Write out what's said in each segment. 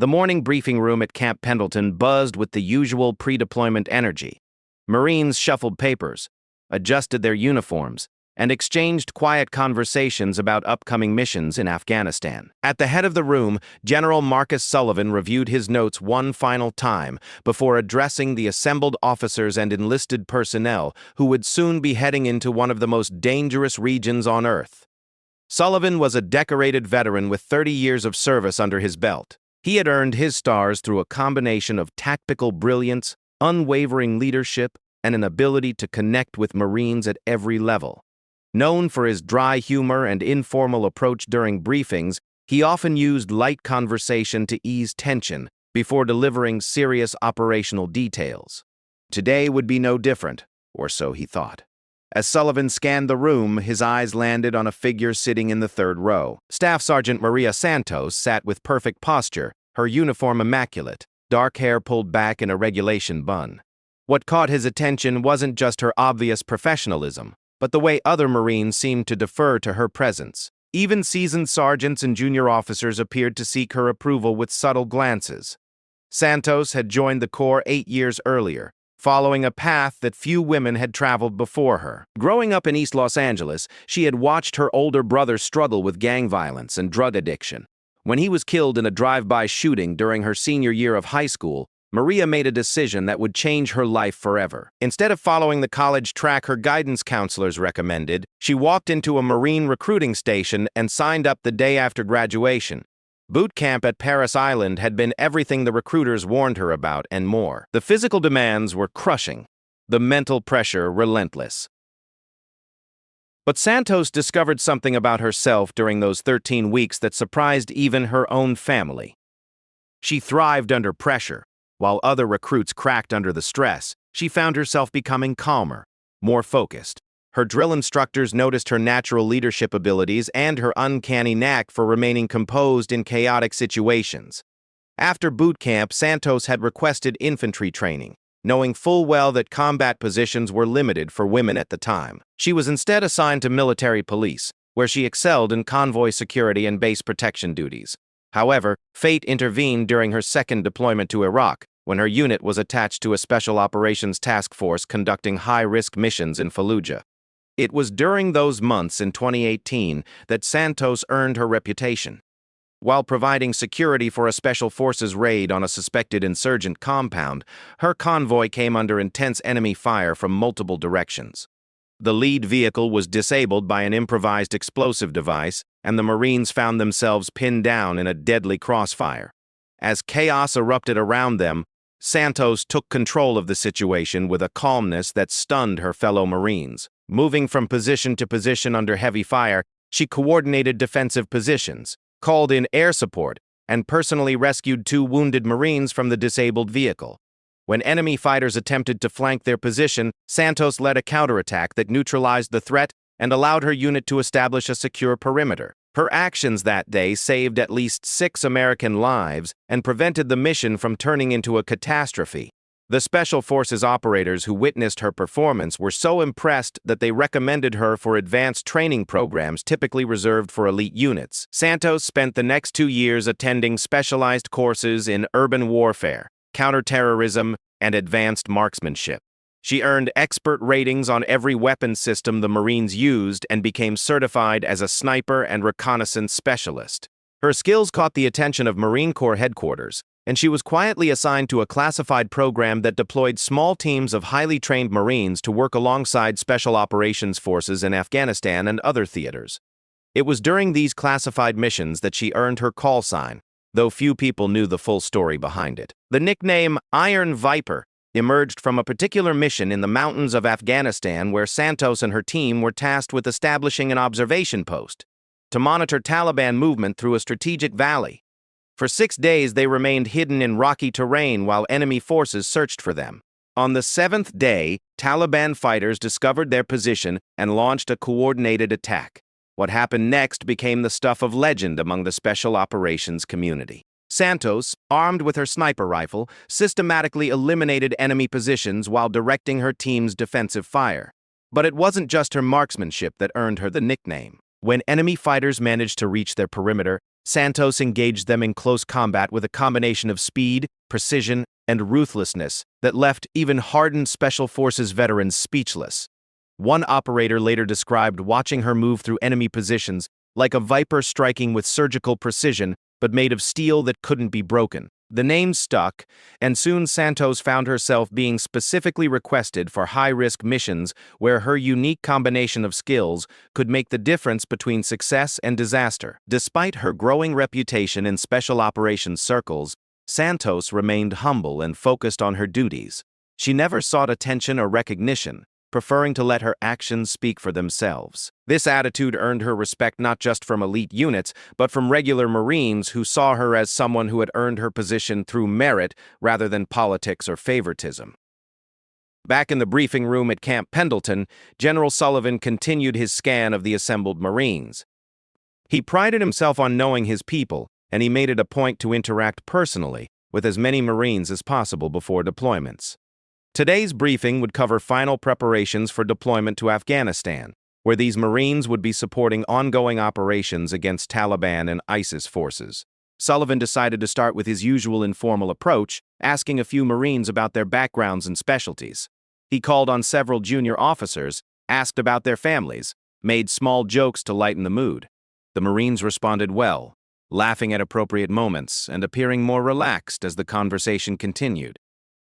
The morning briefing room at Camp Pendleton buzzed with the usual pre-deployment energy. Marines shuffled papers, adjusted their uniforms, and exchanged quiet conversations about upcoming missions in Afghanistan. At the head of the room, General Marcus Sullivan reviewed his notes one final time before addressing the assembled officers and enlisted personnel who would soon be heading into one of the most dangerous regions on Earth. Sullivan was a decorated veteran with 30 years of service under his belt. He had earned his stars through a combination of tactical brilliance, unwavering leadership, and an ability to connect with Marines at every level. Known for his dry humor and informal approach during briefings, he often used light conversation to ease tension before delivering serious operational details. Today would be no different, or so he thought. As Sullivan scanned the room, his eyes landed on a figure sitting in the third row. Staff Sergeant Maria Santos sat with perfect posture, her uniform immaculate, dark hair pulled back in a regulation bun. What caught his attention wasn't just her obvious professionalism, but the way other Marines seemed to defer to her presence. Even seasoned sergeants and junior officers appeared to seek her approval with subtle glances. Santos had joined the Corps 8 years earlier, following a path that few women had traveled before her. Growing up in East Los Angeles, she had watched her older brother struggle with gang violence and drug addiction. When he was killed in a drive-by shooting during her senior year of high school, Maria made a decision that would change her life forever. Instead of following the college track her guidance counselors recommended, she walked into a Marine recruiting station and signed up the day after graduation. Boot camp at Paris Island had been everything the recruiters warned her about and more. The physical demands were crushing, the mental pressure relentless. But Santos discovered something about herself during those 13 weeks that surprised even her own family. She thrived under pressure. While other recruits cracked under the stress, she found herself becoming calmer, more focused. Her drill instructors noticed her natural leadership abilities and her uncanny knack for remaining composed in chaotic situations. After boot camp, Santos had requested infantry training, knowing full well that combat positions were limited for women at the time. She was instead assigned to military police, where she excelled in convoy security and base protection duties. However, fate intervened during her second deployment to Iraq, when her unit was attached to a special operations task force conducting high-risk missions in Fallujah. It was during those months in 2018 that Santos earned her reputation. While providing security for a special forces raid on a suspected insurgent compound, her convoy came under intense enemy fire from multiple directions. The lead vehicle was disabled by an improvised explosive device, and the Marines found themselves pinned down in a deadly crossfire. As chaos erupted around them, Santos took control of the situation with a calmness that stunned her fellow Marines. Moving from position to position under heavy fire, she coordinated defensive positions, called in air support, and personally rescued 2 wounded Marines from the disabled vehicle. When enemy fighters attempted to flank their position, Santos led a counterattack that neutralized the threat and allowed her unit to establish a secure perimeter. Her actions that day saved at least 6 American lives and prevented the mission from turning into a catastrophe. The Special Forces operators who witnessed her performance were so impressed that they recommended her for advanced training programs typically reserved for elite units. Santos spent the next 2 years attending specialized courses in urban warfare, counterterrorism, and advanced marksmanship. She earned expert ratings on every weapon system the Marines used and became certified as a sniper and reconnaissance specialist. Her skills caught the attention of Marine Corps headquarters, and she was quietly assigned to a classified program that deployed small teams of highly trained Marines to work alongside special operations forces in Afghanistan and other theaters. It was during these classified missions that she earned her call sign, though few people knew the full story behind it. The nickname Iron Viper emerged from a particular mission in the mountains of Afghanistan where Santos and her team were tasked with establishing an observation post to monitor Taliban movement through a strategic valley. For 6 days, they remained hidden in rocky terrain while enemy forces searched for them. On the 7th day, Taliban fighters discovered their position and launched a coordinated attack. What happened next became the stuff of legend among the special operations community. Santos, armed with her sniper rifle, systematically eliminated enemy positions while directing her team's defensive fire. But it wasn't just her marksmanship that earned her the nickname. When enemy fighters managed to reach their perimeter, Santos engaged them in close combat with a combination of speed, precision, and ruthlessness that left even hardened Special Forces veterans speechless. One operator later described watching her move through enemy positions like a viper striking with surgical precision but made of steel that couldn't be broken. The name stuck, and soon Santos found herself being specifically requested for high-risk missions where her unique combination of skills could make the difference between success and disaster. Despite her growing reputation in special operations circles, Santos remained humble and focused on her duties. She never sought attention or recognition, preferring to let her actions speak for themselves. This attitude earned her respect not just from elite units, but from regular Marines who saw her as someone who had earned her position through merit rather than politics or favoritism. Back in the briefing room at Camp Pendleton, General Sullivan continued his scan of the assembled Marines. He prided himself on knowing his people, and he made it a point to interact personally with as many Marines as possible before deployments. Today's briefing would cover final preparations for deployment to Afghanistan, where these Marines would be supporting ongoing operations against Taliban and ISIS forces. Sullivan decided to start with his usual informal approach, asking a few Marines about their backgrounds and specialties. He called on several junior officers, asked about their families, made small jokes to lighten the mood. The Marines responded well, laughing at appropriate moments and appearing more relaxed as the conversation continued.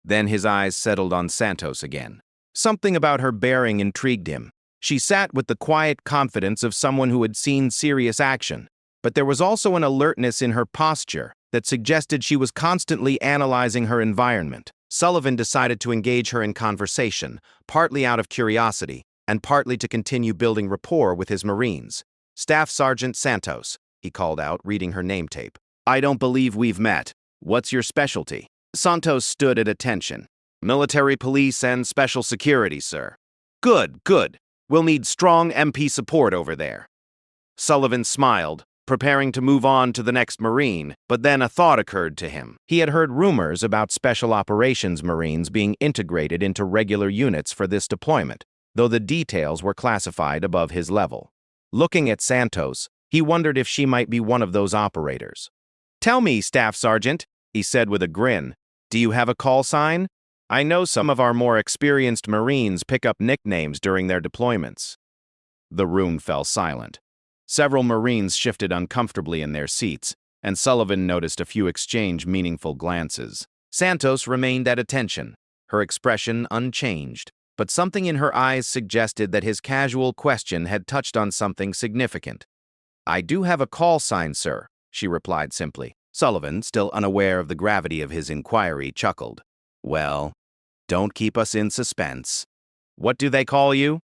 Then his eyes settled on Santos again. Something about her bearing intrigued him. She sat with the quiet confidence of someone who had seen serious action, but there was also an alertness in her posture that suggested she was constantly analyzing her environment. Sullivan decided to engage her in conversation, partly out of curiosity and partly to continue building rapport with his Marines. "Staff Sergeant Santos," he called out, reading her name tape. "I don't believe we've met. What's your specialty?" Santos stood at attention. "Military police and special security, sir." Good. We'll need strong MP support over there." Sullivan smiled, preparing to move on to the next Marine, but then a thought occurred to him. He had heard rumors about Special Operations Marines being integrated into regular units for this deployment, though the details were classified above his level. Looking at Santos, he wondered if she might be one of those operators. "Tell me, Staff Sergeant," he said with a grin, "do you have a call sign? I know some of our more experienced Marines pick up nicknames during their deployments." The room fell silent. Several Marines shifted uncomfortably in their seats, and Sullivan noticed a few exchange meaningful glances. Santos remained at attention, her expression unchanged, but something in her eyes suggested that his casual question had touched on something significant. "I do have a call sign, sir," she replied simply. Sullivan, still unaware of the gravity of his inquiry, chuckled. "Well, don't keep us in suspense. What do they call you?"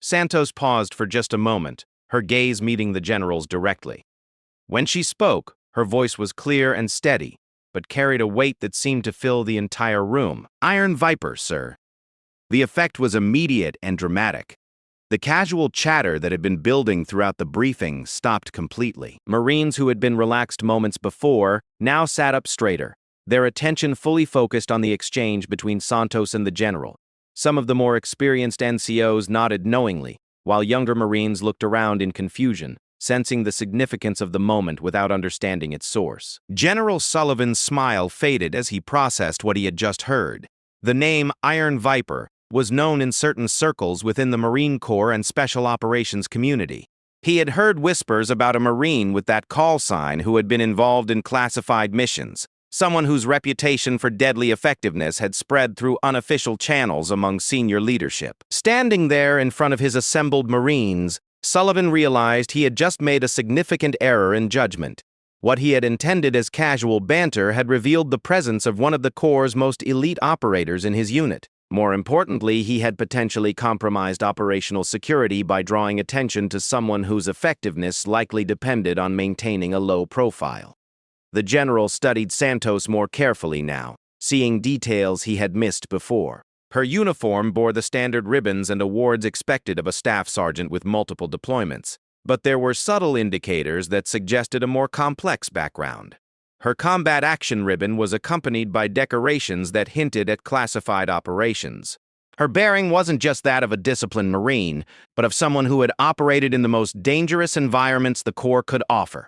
Santos paused for just a moment, her gaze meeting the general's directly. When she spoke, her voice was clear and steady, but carried a weight that seemed to fill the entire room. "Iron Viper, sir." The effect was immediate and dramatic. The casual chatter that had been building throughout the briefing stopped completely. Marines who had been relaxed moments before now sat up straighter, their attention fully focused on the exchange between Santos and the general. Some of the more experienced NCOs nodded knowingly, while younger Marines looked around in confusion, sensing the significance of the moment without understanding its source. General Sullivan's smile faded as he processed what he had just heard. The name Iron Viper was known in certain circles within the Marine Corps and Special Operations community. He had heard whispers about a Marine with that call sign who had been involved in classified missions, someone whose reputation for deadly effectiveness had spread through unofficial channels among senior leadership. Standing there in front of his assembled Marines, Sullivan realized he had just made a significant error in judgment. What he had intended as casual banter had revealed the presence of one of the Corps' most elite operators in his unit. More importantly, he had potentially compromised operational security by drawing attention to someone whose effectiveness likely depended on maintaining a low profile. The general studied Santos more carefully now, seeing details he had missed before. Her uniform bore the standard ribbons and awards expected of a staff sergeant with multiple deployments, but there were subtle indicators that suggested a more complex background. Her combat action ribbon was accompanied by decorations that hinted at classified operations. Her bearing wasn't just that of a disciplined Marine, but of someone who had operated in the most dangerous environments the Corps could offer.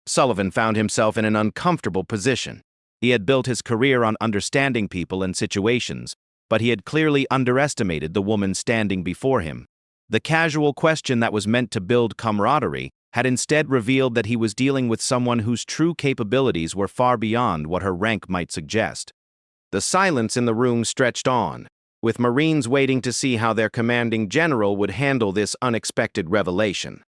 Sullivan found himself in an uncomfortable position. He had built his career on understanding people and situations, but he had clearly underestimated the woman standing before him. The casual question that was meant to build camaraderie had instead revealed that he was dealing with someone whose true capabilities were far beyond what her rank might suggest. The silence in the room stretched on, with Marines waiting to see how their commanding general would handle this unexpected revelation.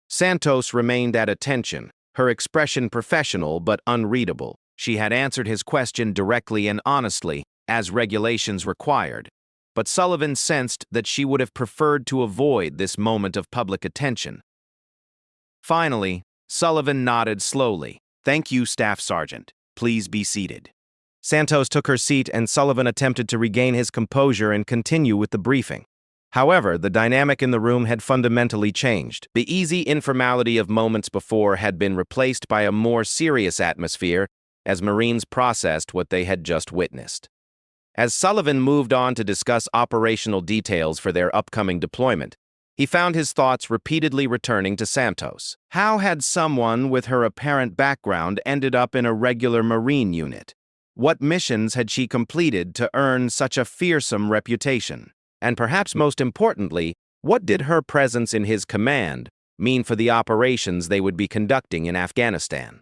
Santos remained at attention, her expression professional but unreadable. She had answered his question directly and honestly, as regulations required. But Sullivan sensed that she would have preferred to avoid this moment of public attention. Finally, Sullivan nodded slowly. "Thank you, Staff Sergeant. Please be seated." Santos took her seat and Sullivan attempted to regain his composure and continue with the briefing. However, the dynamic in the room had fundamentally changed. The easy informality of moments before had been replaced by a more serious atmosphere as Marines processed what they had just witnessed. As Sullivan moved on to discuss operational details for their upcoming deployment, he found his thoughts repeatedly returning to Santos. How had someone with her apparent background ended up in a regular Marine unit? What missions had she completed to earn such a fearsome reputation? And perhaps most importantly, what did her presence in his command mean for the operations they would be conducting in Afghanistan?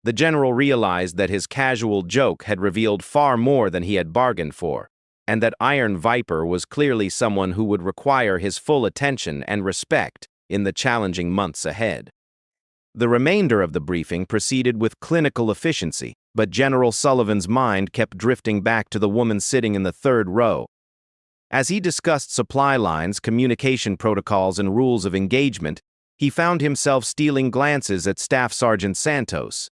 The general realized that his casual joke had revealed far more than he had bargained for, and that Iron Viper was clearly someone who would require his full attention and respect in the challenging months ahead. The remainder of the briefing proceeded with clinical efficiency, but General Sullivan's mind kept drifting back to the woman sitting in the third row. As he discussed supply lines, communication protocols, and rules of engagement, he found himself stealing glances at Staff Sergeant Santos.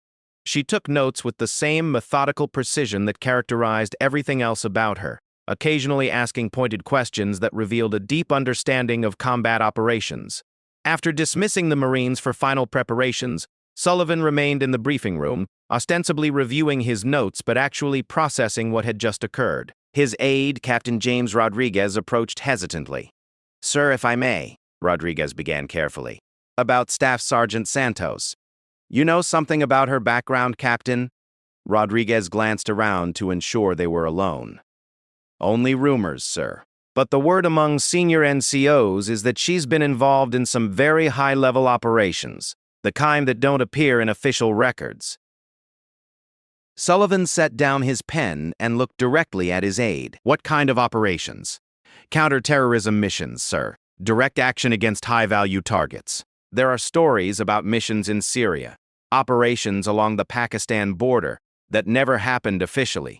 She took notes with the same methodical precision that characterized everything else about her, occasionally asking pointed questions that revealed a deep understanding of combat operations. After dismissing the Marines for final preparations, Sullivan remained in the briefing room, ostensibly reviewing his notes but actually processing what had just occurred. His aide, Captain James Rodriguez, approached hesitantly. "Sir, if I may," Rodriguez began carefully. "About Staff Sergeant Santos. You know something about her background, Captain?" Rodriguez glanced around to ensure they were alone. "Only rumors, sir. But the word among senior NCOs is that she's been involved in some very high-level operations, the kind that don't appear in official records." Sullivan set down his pen and looked directly at his aide. "What kind of operations?" "Counter-terrorism missions, sir. Direct action against high-value targets. There are stories about missions in Syria, operations along the Pakistan border that never happened officially.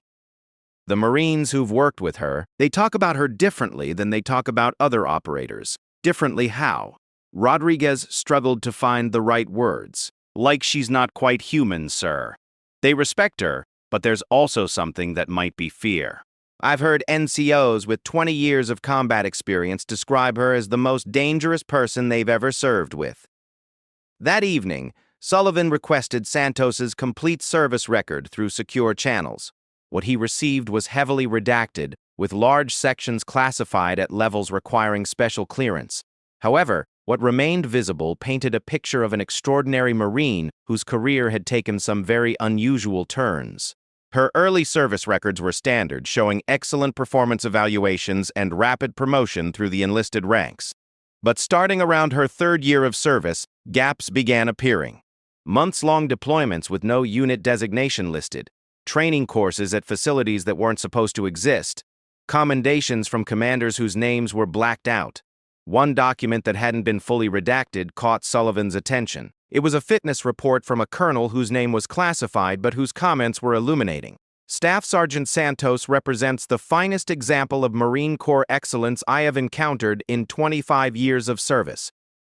The Marines who've worked with her, they talk about her differently than they talk about other operators. Differently how?" Rodriguez struggled to find the right words. "Like she's not quite human, sir. They respect her, but there's also something that might be fear. I've heard NCOs with 20 years of combat experience describe her as the most dangerous person they've ever served with." That evening, Sullivan requested Santos's complete service record through secure channels. What he received was heavily redacted, with large sections classified at levels requiring special clearance. However, what remained visible painted a picture of an extraordinary Marine whose career had taken some very unusual turns. Her early service records were standard, showing excellent performance evaluations and rapid promotion through the enlisted ranks. But starting around her third year of service, gaps began appearing. Months-long deployments with no unit designation listed, training courses at facilities that weren't supposed to exist, commendations from commanders whose names were blacked out. One document that hadn't been fully redacted caught Sullivan's attention. It was a fitness report from a colonel whose name was classified but whose comments were illuminating. "Staff Sergeant Santos represents the finest example of Marine Corps excellence I have encountered in 25 years of service.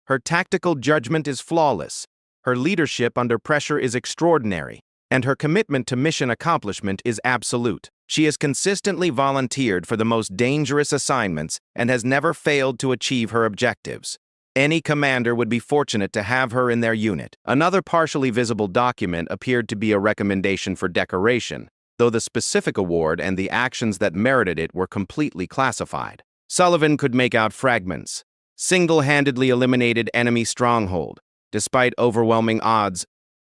Her tactical judgment is flawless, her leadership under pressure is extraordinary, and her commitment to mission accomplishment is absolute. She has consistently volunteered for the most dangerous assignments and has never failed to achieve her objectives. Any commander would be fortunate to have her in their unit." Another partially visible document appeared to be a recommendation for decoration, though the specific award and the actions that merited it were completely classified. Sullivan could make out fragments. "Single-handedly eliminated enemy stronghold. Despite overwhelming odds,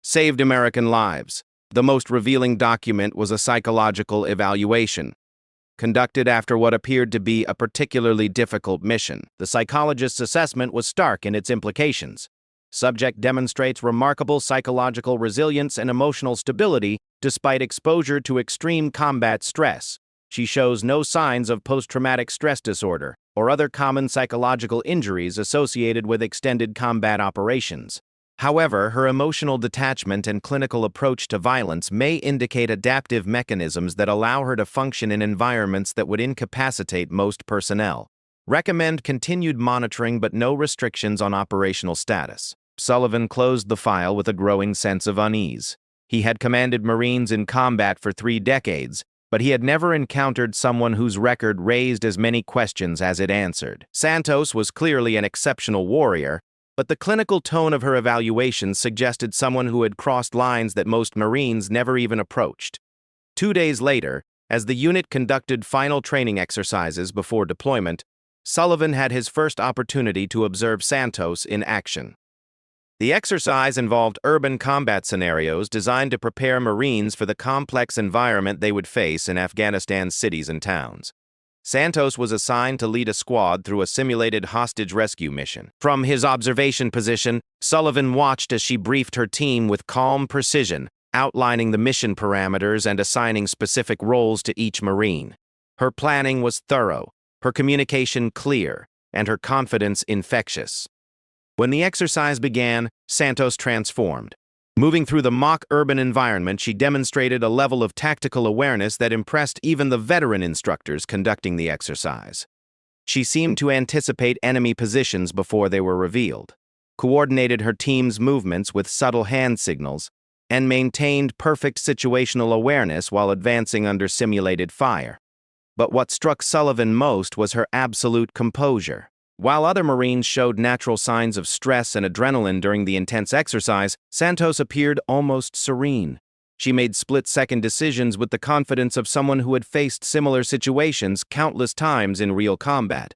saved American lives. The most revealing document was a psychological evaluation, conducted after what appeared to be a particularly difficult mission. The psychologist's assessment was stark in its implications. Subject demonstrates remarkable psychological resilience and emotional stability despite exposure to extreme combat stress. She shows no signs of post-traumatic stress disorder or other common psychological injuries associated with extended combat operations. However, her emotional detachment and clinical approach to violence may indicate adaptive mechanisms that allow her to function in environments that would incapacitate most personnel. Recommend continued monitoring but no restrictions on operational status. Sullivan closed the file with a growing sense of unease. He had commanded Marines in combat for 3 decades, but he had never encountered someone whose record raised as many questions as it answered. Santos was clearly an exceptional warrior, but the clinical tone of her evaluation suggested someone who had crossed lines that most Marines never even approached. 2 days later, as the unit conducted final training exercises before deployment, Sullivan had his first opportunity to observe Santos in action. The exercise involved urban combat scenarios designed to prepare Marines for the complex environment they would face in Afghanistan's cities and towns. Santos was assigned to lead a squad through a simulated hostage rescue mission. From his observation position, Sullivan watched as she briefed her team with calm precision, outlining the mission parameters and assigning specific roles to each Marine. Her planning was thorough, her communication clear, and her confidence infectious. When the exercise began, Santos transformed. Moving through the mock urban environment, she demonstrated a level of tactical awareness that impressed even the veteran instructors conducting the exercise. She seemed to anticipate enemy positions before they were revealed, coordinated her team's movements with subtle hand signals, and maintained perfect situational awareness while advancing under simulated fire. But what struck Sullivan most was her absolute composure. While other Marines showed natural signs of stress and adrenaline during the intense exercise, Santos appeared almost serene. She made split-second decisions with the confidence of someone who had faced similar situations countless times in real combat.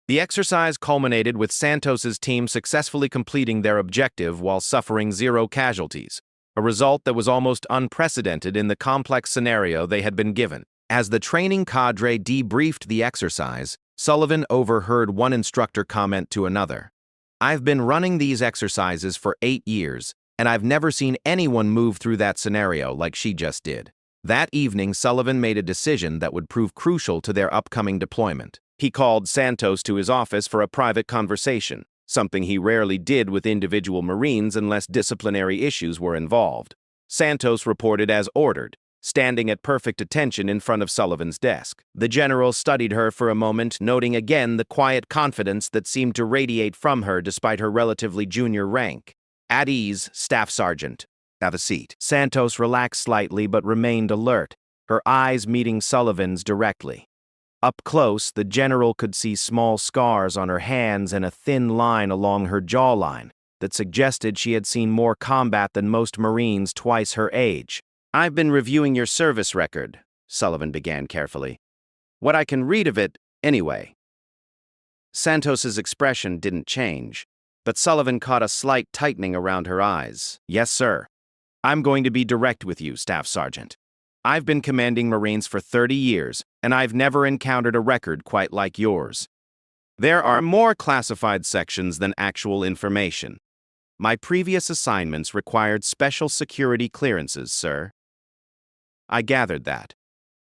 The exercise culminated with Santos's team successfully completing their objective while suffering 0 casualties, a result that was almost unprecedented in the complex scenario they had been given. As the training cadre debriefed the exercise, Sullivan overheard one instructor comment to another, "I've been running these exercises for 8 years, and I've never seen anyone move through that scenario like she just did." That evening, Sullivan made a decision that would prove crucial to their upcoming deployment. He called Santos to his office for a private conversation, something he rarely did with individual Marines unless disciplinary issues were involved. Santos reported as ordered, standing at perfect attention in front of Sullivan's desk. The general studied her for a moment, noting again the quiet confidence that seemed to radiate from her despite her relatively junior rank. "At ease, Staff Sergeant. Have a seat." Santos relaxed slightly but remained alert, her eyes meeting Sullivan's directly. Up close, the general could see small scars on her hands and a thin line along her jawline that suggested she had seen more combat than most Marines twice her age. "I've been reviewing your service record," Sullivan began carefully. "What I can read of it, anyway." Santos's expression didn't change, but Sullivan caught a slight tightening around her eyes. "Yes, sir. I'm going to be direct with you, Staff Sergeant. I've been commanding Marines for 30 years, and I've never encountered a record quite like yours. There are more classified sections than actual information. My previous assignments required special security clearances, sir." "I gathered that."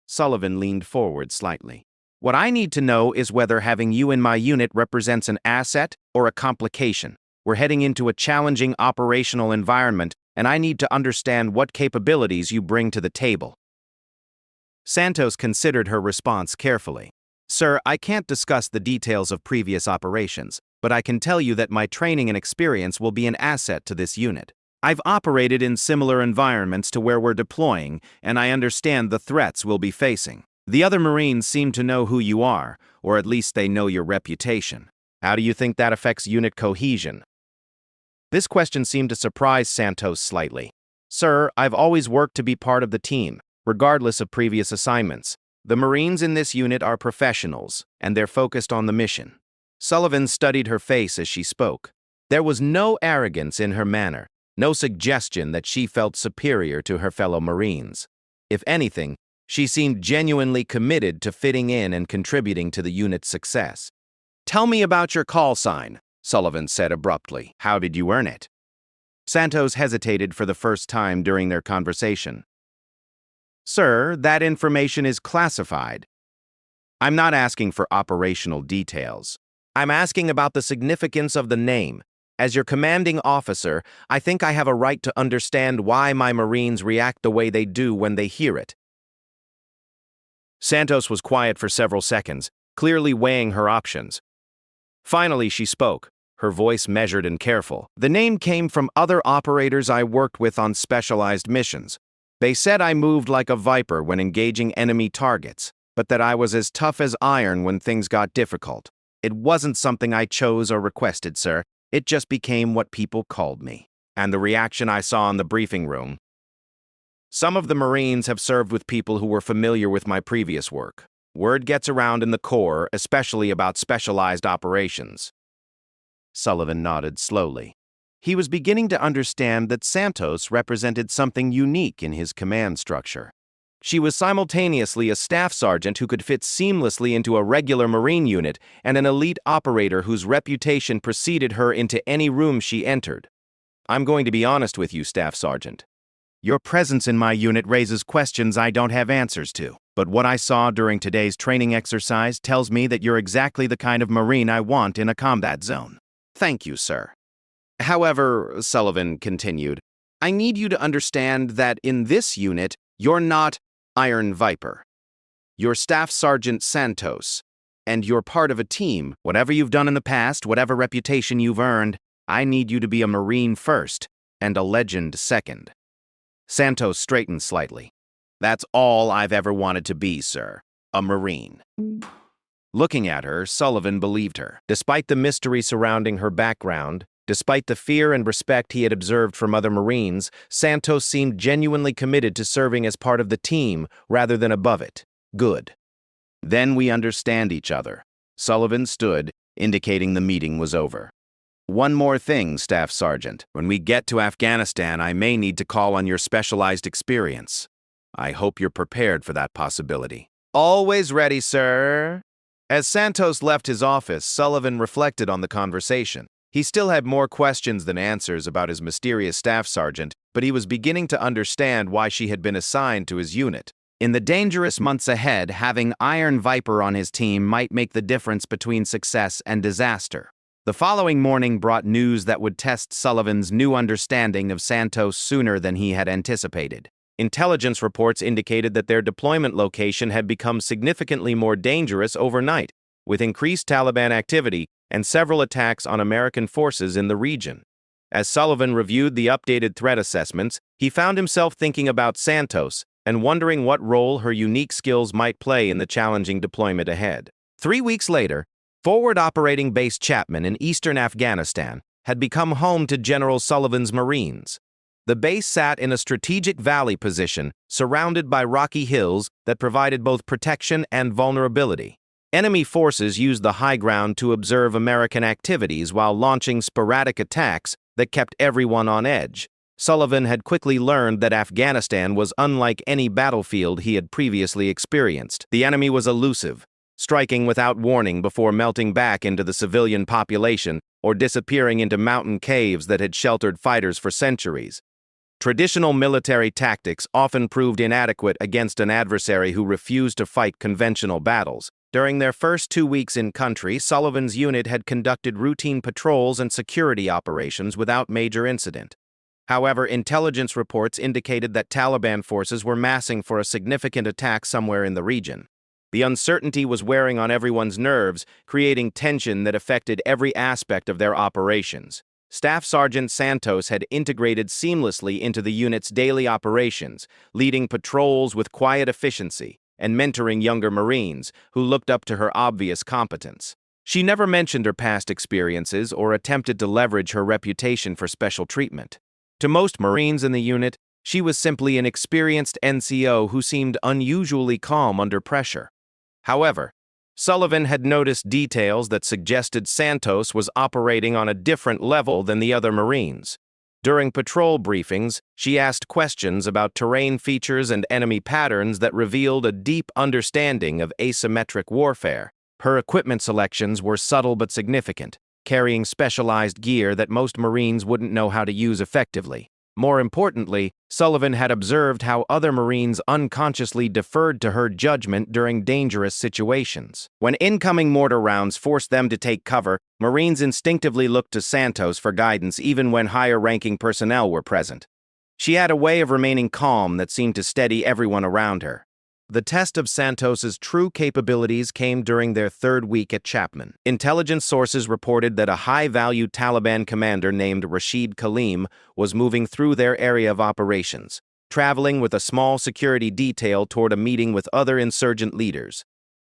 Sullivan leaned forward slightly. "What I need to know is whether having you in my unit represents an asset or a complication. We're heading into a challenging operational environment, and I need to understand what capabilities you bring to the table." Santos considered her response carefully. "Sir, I can't discuss the details of previous operations, but I can tell you that my training and experience will be an asset to this unit. I've operated in similar environments to where we're deploying, and I understand the threats we'll be facing. The other Marines seem to know who you are, or at least they know your reputation. How do you think that affects unit cohesion?" This question seemed to surprise Santos slightly. "Sir, I've always worked to be part of the team, regardless of previous assignments. The Marines in this unit are professionals, and they're focused on the mission." Sullivan studied her face as she spoke. There was no arrogance in her manner, no suggestion that she felt superior to her fellow Marines. If anything, she seemed genuinely committed to fitting in and contributing to the unit's success. "Tell me about your call sign," Sullivan said abruptly. "How did you earn it?" Santos hesitated for the first time during their conversation. "Sir, that information is classified. I'm not asking for operational details. I'm asking about the significance of the name. As your commanding officer, I think I have a right to understand why my Marines react the way they do when they hear it." Santos was quiet for several seconds, clearly weighing her options. Finally, she spoke, her voice measured and careful. "The name came from other operators I worked with on specialized missions. They said I moved like a viper when engaging enemy targets, but that I was as tough as iron when things got difficult. It wasn't something I chose or requested, sir. It just became what people called me." And the reaction I saw in the briefing room. "Some of the Marines have served with people who were familiar with my previous work. Word gets around in the Corps, especially about specialized operations." Sullivan nodded slowly. He was beginning to understand that Santos represented something unique in his command structure. She was simultaneously a staff sergeant who could fit seamlessly into a regular Marine unit and an elite operator whose reputation preceded her into any room she entered. "I'm going to be honest with you, Staff Sergeant. Your presence in my unit raises questions I don't have answers to, but what I saw during today's training exercise tells me that you're exactly the kind of Marine I want in a combat zone." "Thank you, sir. However," Sullivan continued, "I need you to understand that in this unit, you're not Iron Viper. You're Staff Sergeant Santos, and you're part of a team. Whatever you've done in the past, whatever reputation you've earned, I need you to be a Marine first and a legend second." Santos straightened slightly. "That's all I've ever wanted to be, sir. A Marine." Looking at her, Sullivan believed her. Despite the mystery surrounding her background, despite the fear and respect he had observed from other Marines, Santos seemed genuinely committed to serving as part of the team rather than above it. "Good. Then we understand each other." Sullivan stood, indicating the meeting was over. "One more thing, Staff Sergeant. When we get to Afghanistan, I may need to call on your specialized experience. I hope you're prepared for that possibility." "Always ready, sir." As Santos left his office, Sullivan reflected on the conversation. He still had more questions than answers about his mysterious staff sergeant, but he was beginning to understand why she had been assigned to his unit. In the dangerous months ahead, having Iron Viper on his team might make the difference between success and disaster. The following morning brought news that would test Sullivan's new understanding of Santos sooner than he had anticipated. Intelligence reports indicated that their deployment location had become significantly more dangerous overnight, with increased Taliban activity and several attacks on American forces in the region. As Sullivan reviewed the updated threat assessments, he found himself thinking about Santos and wondering what role her unique skills might play in the challenging deployment ahead. 3 weeks later, Forward Operating Base Chapman in eastern Afghanistan had become home to General Sullivan's Marines. The base sat in a strategic valley position, surrounded by rocky hills that provided both protection and vulnerability. Enemy forces used the high ground to observe American activities while launching sporadic attacks that kept everyone on edge. Sullivan had quickly learned that Afghanistan was unlike any battlefield he had previously experienced. The enemy was elusive, striking without warning before melting back into the civilian population or disappearing into mountain caves that had sheltered fighters for centuries. Traditional military tactics often proved inadequate against an adversary who refused to fight conventional battles. During their first 2 weeks in country, Sullivan's unit had conducted routine patrols and security operations without major incident. However, intelligence reports indicated that Taliban forces were massing for a significant attack somewhere in the region. The uncertainty was wearing on everyone's nerves, creating tension that affected every aspect of their operations. Staff Sergeant Santos had integrated seamlessly into the unit's daily operations, leading patrols with quiet efficiency and mentoring younger Marines who looked up to her obvious competence. She never mentioned her past experiences or attempted to leverage her reputation for special treatment. To most Marines in the unit, she was simply an experienced NCO who seemed unusually calm under pressure. However, Sullivan had noticed details that suggested Santos was operating on a different level than the other Marines. During patrol briefings, she asked questions about terrain features and enemy patterns that revealed a deep understanding of asymmetric warfare. Her equipment selections were subtle but significant, carrying specialized gear that most Marines wouldn't know how to use effectively. More importantly, Sullivan had observed how other Marines unconsciously deferred to her judgment during dangerous situations. When incoming mortar rounds forced them to take cover, Marines instinctively looked to Santos for guidance even when higher-ranking personnel were present. She had a way of remaining calm that seemed to steady everyone around her. The test of Santos's true capabilities came during their third week at Chapman. Intelligence sources reported that a high-value Taliban commander named Rashid Kaleem was moving through their area of operations, traveling with a small security detail toward a meeting with other insurgent leaders.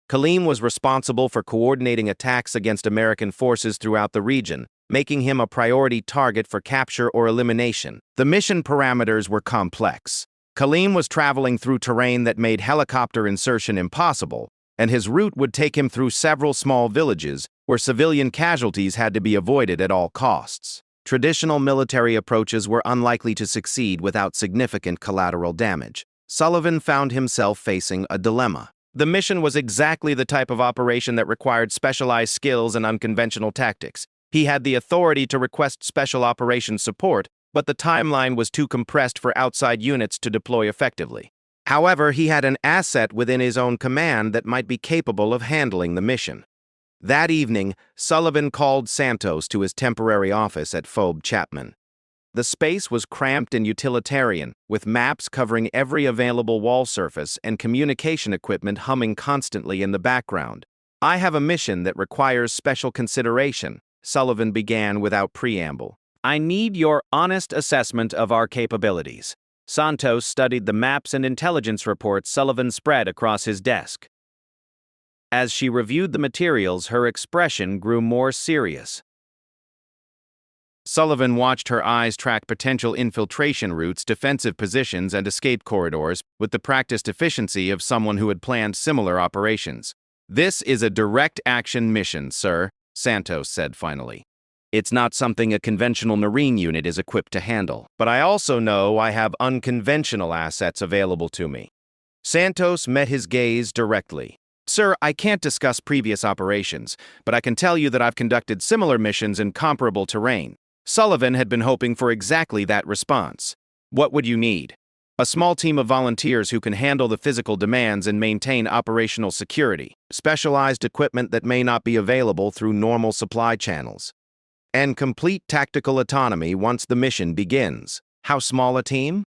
Kaleem was responsible for coordinating attacks against American forces throughout the region, making him a priority target for capture or elimination. The mission parameters were complex. Kaleem was traveling through terrain that made helicopter insertion impossible, and his route would take him through several small villages where civilian casualties had to be avoided at all costs. Traditional military approaches were unlikely to succeed without significant collateral damage. Sullivan found himself facing a dilemma. The mission was exactly the type of operation that required specialized skills and unconventional tactics. He had the authority to request special operations support, but the timeline was too compressed for outside units to deploy effectively. However, he had an asset within his own command that might be capable of handling the mission. That evening, Sullivan called Santos to his temporary office at Phobe Chapman. The space was cramped and utilitarian, with maps covering every available wall surface and communication equipment humming constantly in the background. "I have a mission that requires special consideration," Sullivan began without preamble. "I need your honest assessment of our capabilities." Santos studied the maps and intelligence reports Sullivan spread across his desk. As she reviewed the materials, her expression grew more serious. Sullivan watched her eyes track potential infiltration routes, defensive positions, and escape corridors with the practiced efficiency of someone who had planned similar operations. "This is a direct action mission, sir," Santos said finally. "It's not something a conventional Marine unit is equipped to handle. But I also know I have unconventional assets available to me." Santos met his gaze directly. "Sir, I can't discuss previous operations, but I can tell you that I've conducted similar missions in comparable terrain." Sullivan had been hoping for exactly that response. "What would you need?" "A small team of volunteers who can handle the physical demands and maintain operational security, specialized equipment that may not be available through normal supply channels, and complete tactical autonomy once the mission begins." "How small a team?"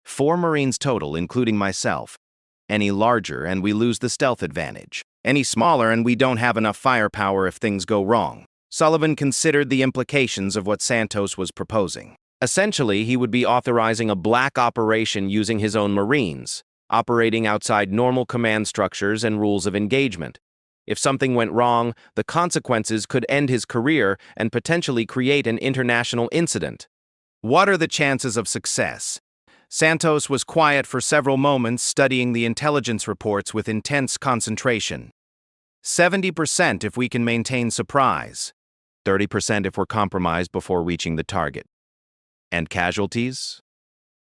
"4 Marines total, including myself. Any larger and we lose the stealth advantage. Any smaller and we don't have enough firepower if things go wrong." Sullivan considered the implications of what Santos was proposing. Essentially, he would be authorizing a black operation using his own Marines, operating outside normal command structures and rules of engagement. If something went wrong, the consequences could end his career and potentially create an international incident. "What are the chances of success?" Santos was quiet for several moments, studying the intelligence reports with intense concentration. 70% if we can maintain surprise. 30% if we're compromised before reaching the target. And casualties?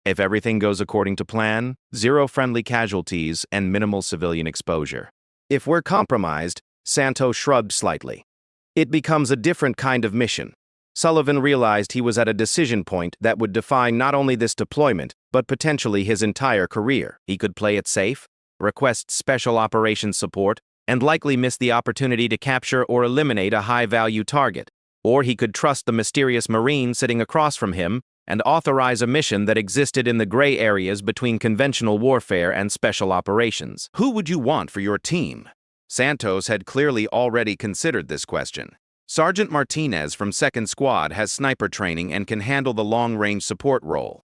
If everything goes according to plan, 0 friendly casualties and minimal civilian exposure. If we're compromised, Santos shrugged slightly. It becomes a different kind of mission. Sullivan realized he was at a decision point that would define not only this deployment, but potentially his entire career. He could play it safe, request special operations support, and likely miss the opportunity to capture or eliminate a high-value target. Or he could trust the mysterious Marine sitting across from him and authorize a mission that existed in the gray areas between conventional warfare and special operations. "Who would you want for your team?" Santos had clearly already considered this question. "Sergeant Martinez from 2nd Squad has sniper training and can handle the long-range support role.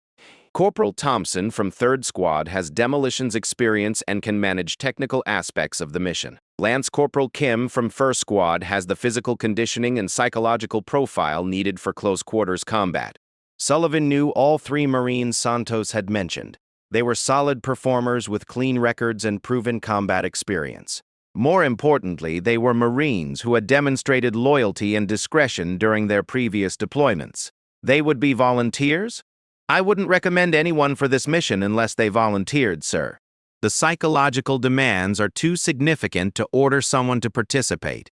Corporal Thompson from 3rd Squad has demolitions experience and can manage technical aspects of the mission. Lance Corporal Kim from 1st Squad has the physical conditioning and psychological profile needed for close-quarters combat." Sullivan knew all 3 Marines Santos had mentioned. They were solid performers with clean records and proven combat experience. More importantly, they were Marines who had demonstrated loyalty and discretion during their previous deployments. They would be volunteers? I wouldn't recommend anyone for this mission unless they volunteered, sir. The psychological demands are too significant to order someone to participate.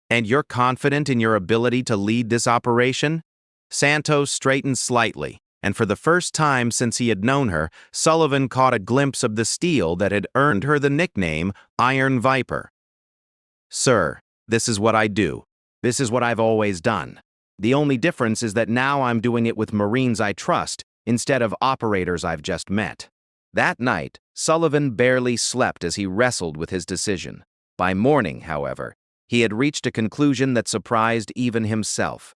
And you're confident in your ability to lead this operation? Santos straightened slightly, and for the first time since he had known her, Sullivan caught a glimpse of the steel that had earned her the nickname Iron Viper. Sir, this is what I do. This is what I've always done. The only difference is that now I'm doing it with Marines I trust, instead of operators I've just met. That night, Sullivan barely slept as he wrestled with his decision. By morning, however, he had reached a conclusion that surprised even himself.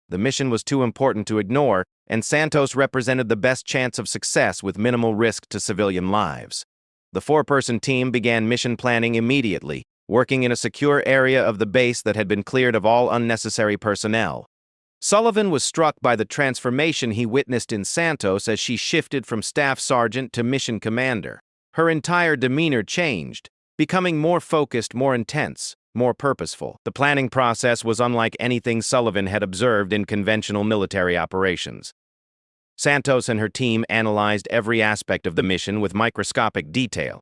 The mission was too important to ignore, and Santos represented the best chance of success with minimal risk to civilian lives. The four-person team began mission planning immediately, working in a secure area of the base that had been cleared of all unnecessary personnel. Sullivan was struck by the transformation he witnessed in Santos as she shifted from staff sergeant to mission commander. Her entire demeanor changed, becoming more focused, more intense, more purposeful. The planning process was unlike anything Sullivan had observed in conventional military operations. Santos and her team analyzed every aspect of the mission with microscopic detail,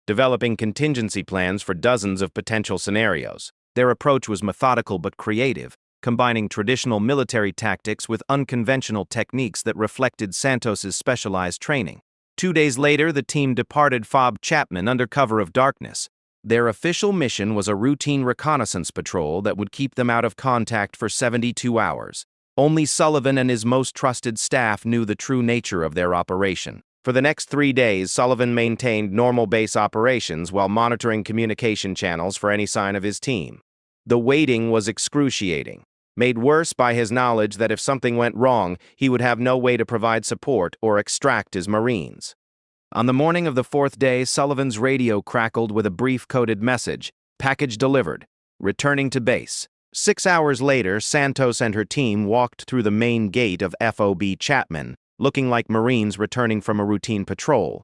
developing contingency plans for dozens of potential scenarios. Their approach was methodical but creative, combining traditional military tactics with unconventional techniques that reflected Santos's specialized training. 2 days later, the team departed Fob Chapman under cover of darkness. Their official mission was a routine reconnaissance patrol that would keep them out of contact for 72 hours. Only Sullivan and his most trusted staff knew the true nature of their operation. For the next 3 days, Sullivan maintained normal base operations while monitoring communication channels for any sign of his team. The waiting was excruciating, made worse by his knowledge that if something went wrong, he would have no way to provide support or extract his Marines. On the morning of the 4th day, Sullivan's radio crackled with a brief coded message, "Package delivered. Returning to base." 6 hours later, Santos and her team walked through the main gate of FOB Chapman, looking like Marines returning from a routine patrol.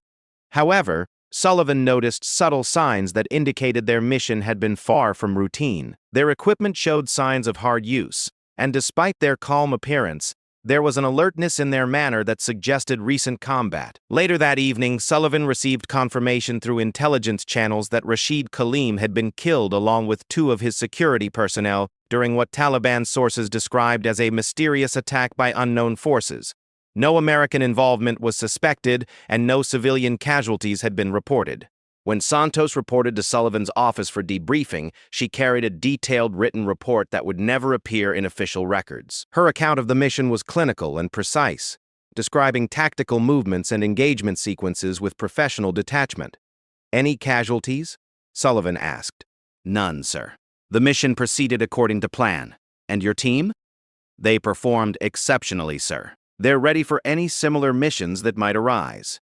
However, Sullivan noticed subtle signs that indicated their mission had been far from routine. Their equipment showed signs of hard use, and despite their calm appearance, there was an alertness in their manner that suggested recent combat. Later that evening, Sullivan received confirmation through intelligence channels that Rashid Kaleem had been killed along with 2 of his security personnel during what Taliban sources described as a mysterious attack by unknown forces. No American involvement was suspected, and no civilian casualties had been reported. When Santos reported to Sullivan's office for debriefing, she carried a detailed written report that would never appear in official records. Her account of the mission was clinical and precise, describing tactical movements and engagement sequences with professional detachment. "Any casualties?" Sullivan asked. "None, sir. The mission proceeded according to plan. And your team?" "They performed exceptionally, sir. They're ready for any similar missions that might arise."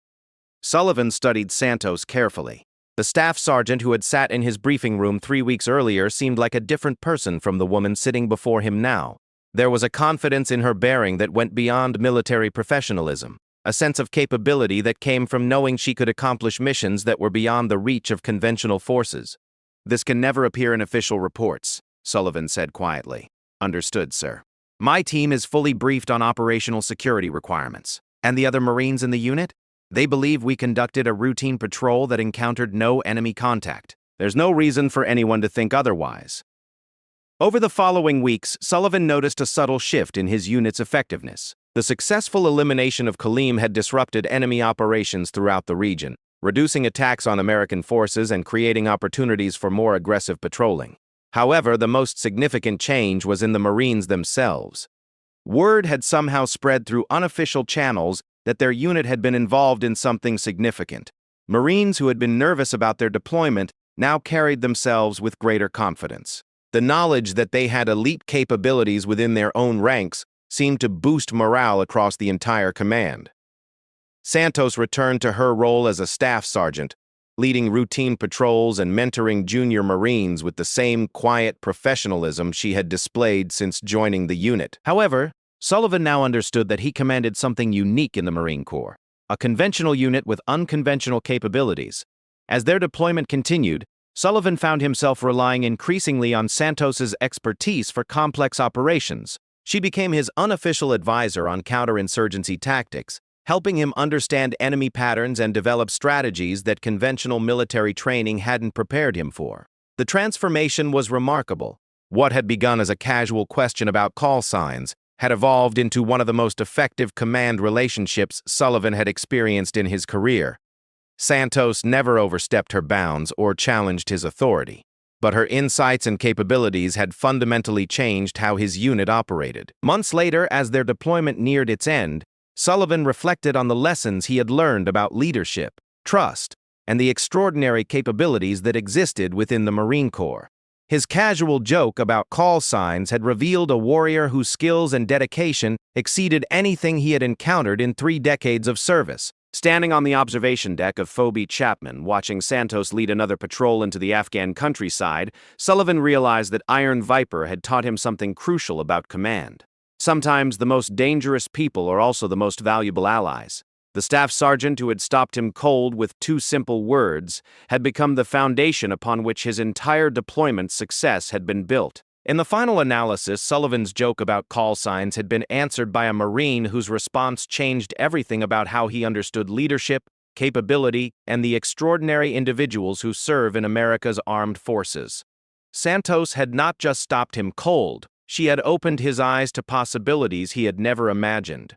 Sullivan studied Santos carefully. The staff sergeant who had sat in his briefing room 3 weeks earlier seemed like a different person from the woman sitting before him now. There was a confidence in her bearing that went beyond military professionalism, a sense of capability that came from knowing she could accomplish missions that were beyond the reach of conventional forces. "This can never appear in official reports," Sullivan said quietly. "Understood, sir. My team is fully briefed on operational security requirements. And the other Marines in the unit? They believe we conducted a routine patrol that encountered no enemy contact. There's no reason for anyone to think otherwise." Over the following weeks, Sullivan noticed a subtle shift in his unit's effectiveness. The successful elimination of Kaleem had disrupted enemy operations throughout the region, reducing attacks on American forces and creating opportunities for more aggressive patrolling. However, the most significant change was in the Marines themselves. Word had somehow spread through unofficial channels that their unit had been involved in something significant. Marines who had been nervous about their deployment now carried themselves with greater confidence. The knowledge that they had elite capabilities within their own ranks seemed to boost morale across the entire command. Santos returned to her role as a staff sergeant, leading routine patrols and mentoring junior Marines with the same quiet professionalism she had displayed since joining the unit. However, Sullivan now understood that he commanded something unique in the Marine Corps, a conventional unit with unconventional capabilities. As their deployment continued, Sullivan found himself relying increasingly on Santos's expertise for complex operations, She became his unofficial advisor on counterinsurgency tactics, helping him understand enemy patterns and develop strategies that conventional military training hadn't prepared him for. The transformation was remarkable. What had begun as a casual question about call signs had evolved into one of the most effective command relationships Sullivan had experienced in his career. Santos never overstepped her bounds or challenged his authority, but her insights and capabilities had fundamentally changed how his unit operated. Months later, as their deployment neared its end, Sullivan reflected on the lessons he had learned about leadership, trust, and the extraordinary capabilities that existed within the Marine Corps. His casual joke about call signs had revealed a warrior whose skills and dedication exceeded anything he had encountered in 3 decades of service. Standing on the observation deck of Phoebe Chapman, watching Santos lead another patrol into the Afghan countryside, Sullivan realized that Iron Viper had taught him something crucial about command. Sometimes the most dangerous people are also the most valuable allies. The staff sergeant who had stopped him cold with 2 simple words had become the foundation upon which his entire deployment success had been built. In the final analysis, Sullivan's joke about call signs had been answered by a Marine whose response changed everything about how he understood leadership, capability, and the extraordinary individuals who serve in America's armed forces. Santos had not just stopped him cold, she had opened his eyes to possibilities he had never imagined.